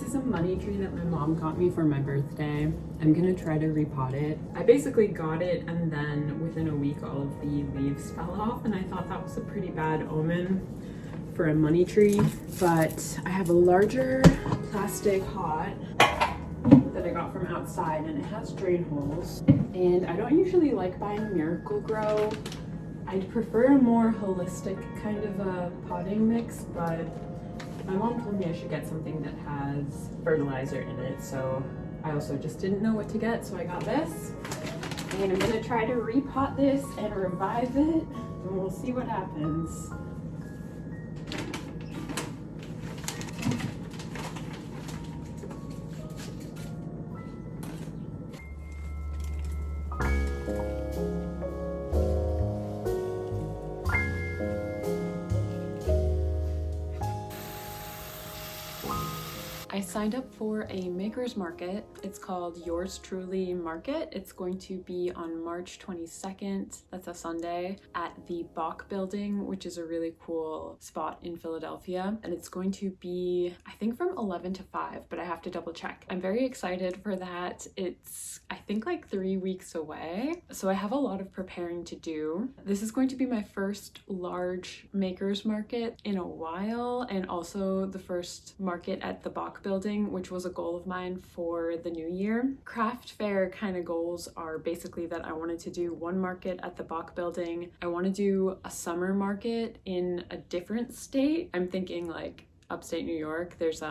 This is a money tree that my mom got me for my birthday. I'm gonna try to repot it. I basically got it and then within a week all of the leaves fell off, and I thought that was a pretty bad omen for a money tree. But I have a larger plastic pot that I got from outside, and it has drain holes. And I don't usually like buying Miracle-Gro. I'd prefer a more holistic kind of a potting mix, but my mom told me I should get something that has fertilizer in it, so I also just didn't know what to get, so I got this. And I'm gonna try to repot this and revive it, and we'll see what happens. I signed up for a maker's market. It's called Yours Truly Market. It's going to be on March 22nd, that's a Sunday, at the Bach Building, which is a really cool spot in Philadelphia. And it's going to be, I think, from 11 to 5, but I have to double check. I'm very excited for that. It's, I think, like 3 weeks away, so I have a lot of preparing to do. This is going to be my first large maker's market in a while, and also the first market at the Bach Building, which was a goal of mine for the new year. Craft fair kind of goals are basically that I wanted to do one market at the Bach Building. I want to do a summer market in a different state. I'm thinking like upstate New York. There's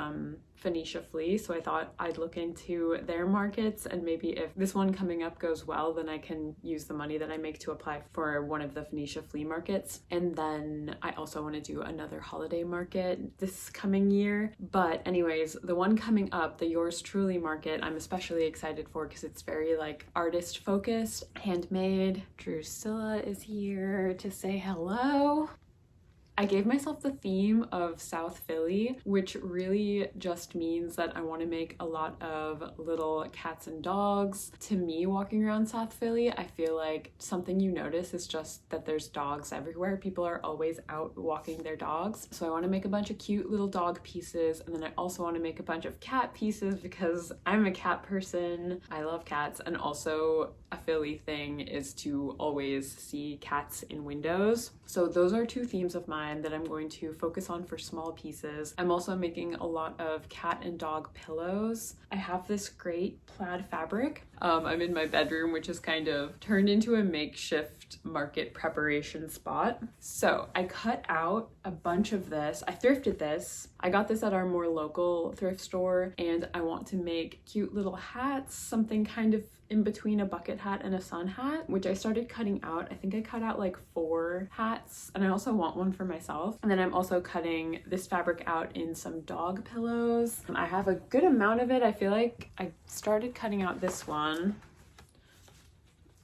Phoenicia Flea, so I thought I'd look into their markets, and maybe if this one coming up goes well, then I can use the money that I make to apply for one of the Phoenicia Flea markets. And then I also want to do another holiday market this coming year. But anyways, the one coming up, the Yours Truly market, I'm especially excited for because it's very like artist focused, handmade. Drusilla is here to say hello. I gave myself the theme of South Philly, which really just means that I want to make a lot of little cats and dogs. To me, walking around South Philly, I feel like something you notice is just that there's dogs everywhere. People are always out walking their dogs. So I want to make a bunch of cute little dog pieces, and then I also want to make a bunch of cat pieces because I'm a cat person. I love cats, and also a Philly thing is to always see cats in windows. So those are two themes of mine that I'm going to focus on for small pieces. I'm also making a lot of cat and dog pillows. I have this great plaid fabric. I'm in my bedroom, which is kind of turned into a makeshift market preparation spot. So I cut out a bunch of this. I thrifted this. I got this at our more local thrift store, and I want to make cute little hats, something kind of in between a bucket hat and a sun hat, which I started cutting out. I think I cut out like 4 hats, and I also want one for myself. And then I'm also cutting this fabric out in some dog pillows. I have a good amount of it. I feel like I started cutting out this one.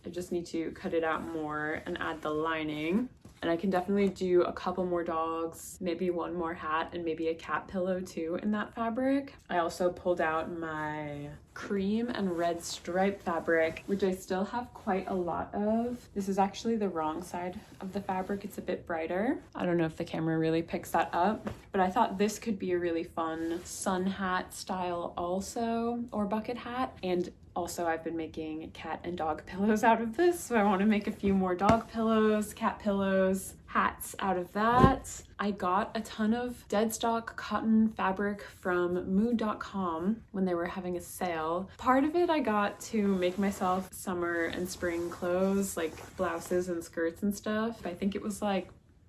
I just need to cut it out more and add the lining. And I can definitely do a couple more dogs, maybe one more hat, and maybe a cat pillow too in that fabric. I also pulled out my cream and red stripe fabric, which I still have quite a lot of. This is actually the wrong side of the fabric. It's a bit brighter. I don't know if the camera really picks that up, but I thought this could be a really fun sun hat style also, or bucket hat. And also, I've been making cat and dog pillows out of this, so I want to make a few more dog pillows, cat pillows, hats out of that. I got a ton of dead stock cotton fabric from mood.com when they were having a sale. Part of it I got to make myself summer and spring clothes, like blouses and skirts and stuff. I think it was like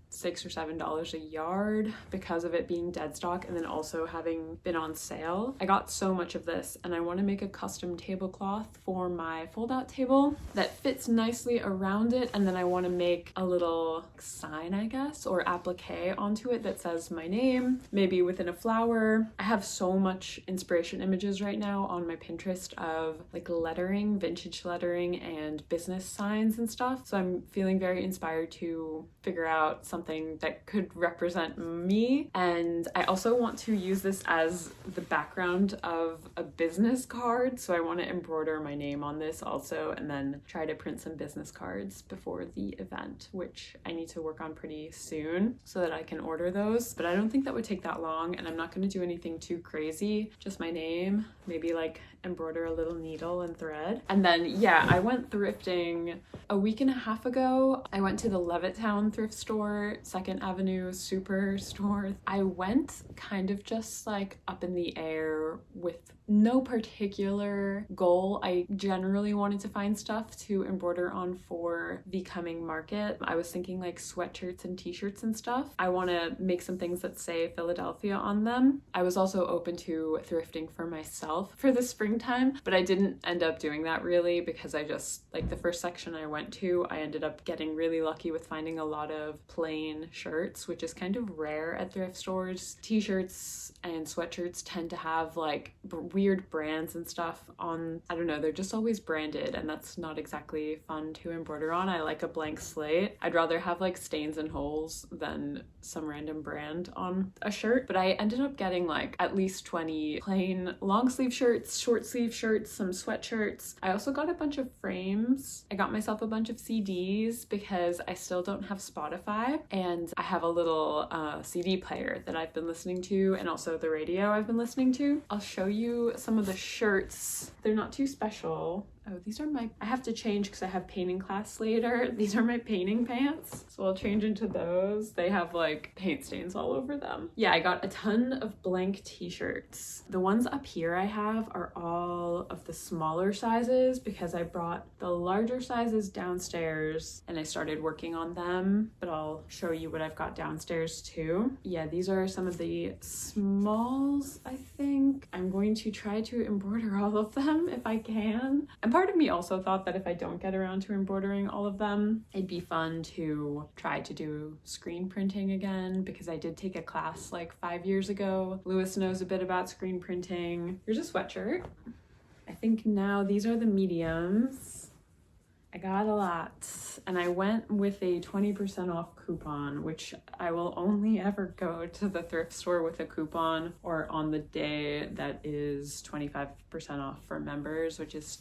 $6 or $7 a yard because of it being dead stock and then also having been on sale. I got so much of this, and I want to make a custom tablecloth for my fold-out table that fits nicely around it, and then I want to make a little sign, I guess, or applique onto it that says my name, maybe within a flower. I have so much inspiration images right now on my Pinterest of like lettering, vintage lettering, and business signs and stuff, so I'm feeling very inspired to figure out some something that could represent me. And I also want to use this as the background of a business card. So I want to embroider my name on this also, and then try to print some business cards before the event, which I need to work on pretty soon so that I can order those. But I don't think that would take that long, and I'm not going to do anything too crazy, just my name, maybe like embroider a little needle and thread. And then yeah, I went thrifting a week and a half ago. I went to the Levittown thrift store, 2nd Avenue Superstore. I went kind of just like up in the air with no particular goal. I generally wanted to find stuff to embroider on for the coming market. I was thinking like sweatshirts and t-shirts and stuff. I want to make some things that say Philadelphia on them. I was also open to thrifting for myself for the springtime, but I didn't end up doing that really because I just, like the first section I went to, I ended up getting really lucky with finding a lot of plain shirts, which is kind of rare at thrift stores. T-shirts and sweatshirts tend to have like weird brands and stuff on, I don't know, they're just always branded, and that's not exactly fun to embroider on. I like a blank slate. I'd rather have like stains and holes than some random brand on a shirt. But I ended up getting like at least 20 plain long sleeve shirts, short sleeve shirts, some sweatshirts. I also got a bunch of frames. I got myself a bunch of CDs because I still don't have Spotify, and I have a little CD player that I've been listening to, and also the radio I've been listening to. I'll show you some of the shirts. They're not too special. Oh, these are my, I have to change because I have painting class later. These are my painting pants, so I'll change into those. They have like paint stains all over them. Yeah, I got a ton of blank t-shirts. The ones up here I have are all of the smaller sizes because I brought the larger sizes downstairs and I started working on them, but I'll show you what I've got downstairs too. Yeah, these are some of the smalls, I think. I'm going to try to embroider all of them if I can. And part of me also thought that if I don't get around to embroidering all of them, it'd be fun to try to do screen printing again, because I did take a class like 5 years ago. Lewis knows a bit about screen printing. Here's a sweatshirt. I think now these are the mediums. I got a lot, and I went with a 20% off coupon, which I will only ever go to the thrift store with a coupon or on the day that is 25% off for members, which is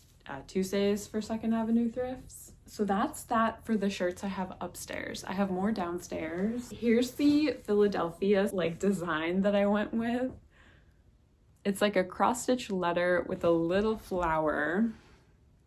Tuesdays for 2nd Avenue thrifts. So that's that for the shirts I have upstairs. I have more downstairs. Here's the Philadelphia like design that I went with. It's like a cross-stitch letter with a little flower.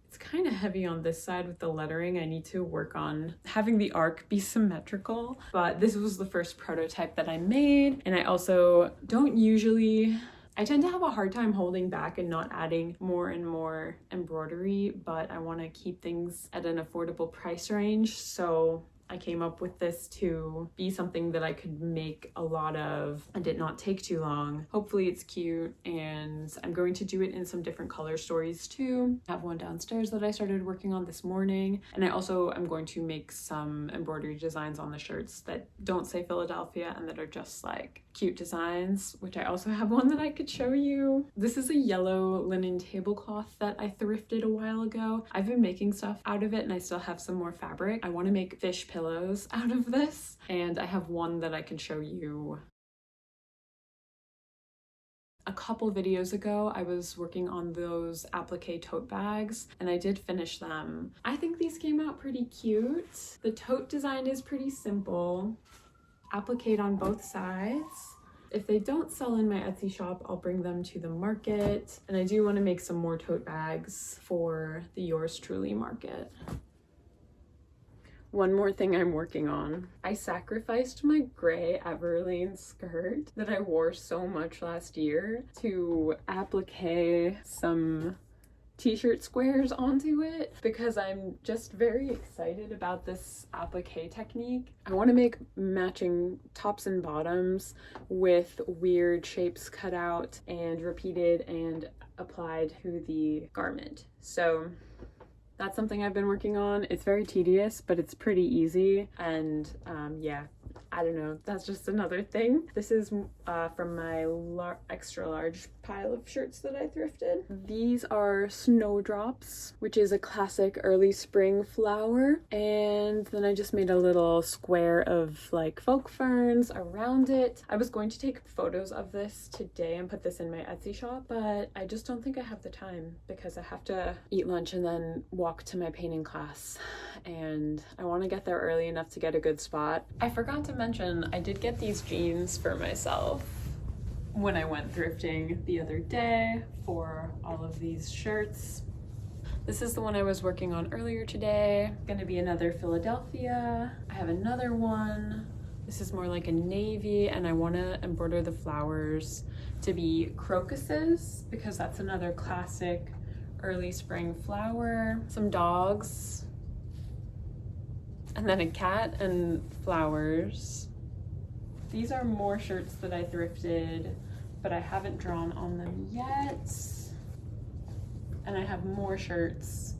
It's kind of heavy on this side with the lettering. I need to work on having the arc be symmetrical, but this was the first prototype that I made. And I also don't usually, I tend to have a hard time holding back and not adding more and more embroidery, but I want to keep things at an affordable price range. So I came up with this to be something that I could make a lot of and did not take too long. Hopefully it's cute, and I'm going to do it in some different color stories too. I have one downstairs that I started working on this morning, and I also am going to make some embroidery designs on the shirts that don't say Philadelphia and that are just like cute designs, which I also have one that I could show you. This is a yellow linen tablecloth that I thrifted a while ago. I've been making stuff out of it and I still have some more fabric. I want to make fish pillows out of this, and I have one that I can show you. A couple videos ago, I was working on those applique tote bags and I did finish them. I think these came out pretty cute. The tote design is pretty simple. Applique on both sides. If they don't sell in my Etsy shop, I'll bring them to the market. And I do want to make some more tote bags for the Yours Truly market. One more thing I'm working on. I sacrificed my gray Everlane skirt that I wore so much last year to applique some t-shirt squares onto it because I'm just very excited about this applique technique. I want to make matching tops and bottoms with weird shapes cut out and repeated and applied to the garment. So that's something I've been working on. It's very tedious, but it's pretty easy. And yeah, I don't know, that's just another thing. This is from my extra large pile of shirts that I thrifted. These are snowdrops, which is a classic early spring flower. And then I just made a little square of like folk ferns around it. I was going to take photos of this today and put this in my Etsy shop, but I just don't think I have the time because I have to eat lunch and then walk to my painting class. And I want to get there early enough to get a good spot. I forgot to mention, I did get these jeans for myself when I went thrifting the other day for all of these shirts. This is the one I was working on earlier today. Gonna be another Philadelphia. I have another one. This is more like a navy, and I want to embroider the flowers to be crocuses because that's another classic early spring flower. Some dogs, and then a cat and flowers. These are more shirts that I thrifted, but I haven't drawn on them yet. And I have more shirts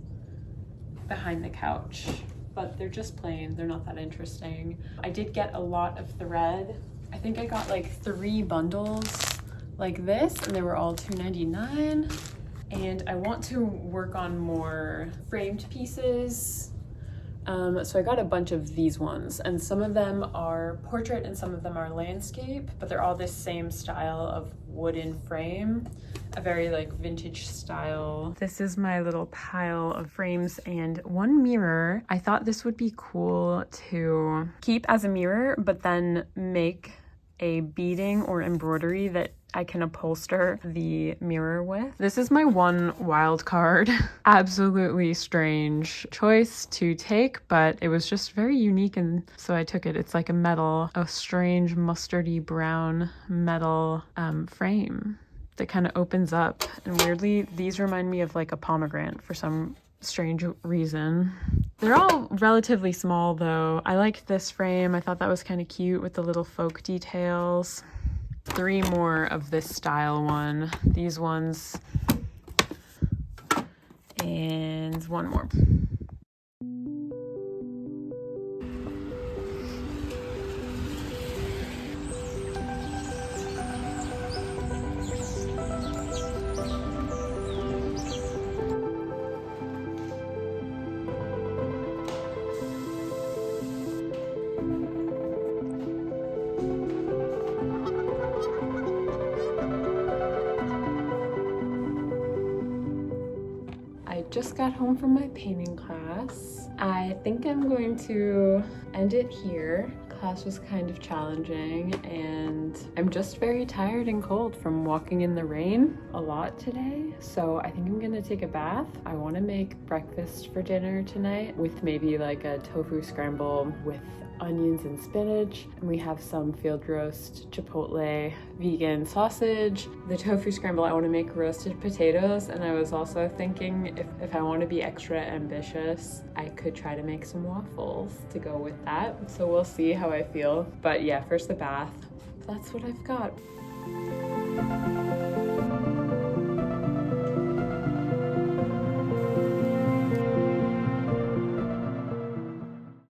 behind the couch, but they're just plain. They're not that interesting. I did get a lot of thread. I think I got like 3 bundles like this, and they were all $2.99. And I want to work on more framed pieces. So I got a bunch of these ones, and some of them are portrait and some of them are landscape, but they're all this same style of wooden frame, a very like vintage style. This is my little pile of frames and one mirror. I thought this would be cool to keep as a mirror, but then make a beading or embroidery that I can upholster the mirror with. This is my one wild card. Absolutely strange choice to take, but it was just very unique, and so I took it. It's like a strange mustardy brown metal frame that kind of opens up, and weirdly these remind me of like a pomegranate for some strange reason. They're all relatively small though. I liked this frame. I thought that was kind of cute with the little folk details. 3 more of this style one. These ones. And 1 more. Just got home from my painting class. I think I'm going to end it here. Class was kind of challenging, and I'm just very tired and cold from walking in the rain a lot today. So I think I'm gonna take a bath. I want to make breakfast for dinner tonight with maybe like a tofu scramble with onions and spinach, and we have some field roast chipotle vegan sausage. The tofu scramble, I want to make roasted potatoes, and I was also thinking if I want to be extra ambitious, I could try to make some waffles to go with that. So we'll see how I feel, but yeah, first the bath. That's what I've got.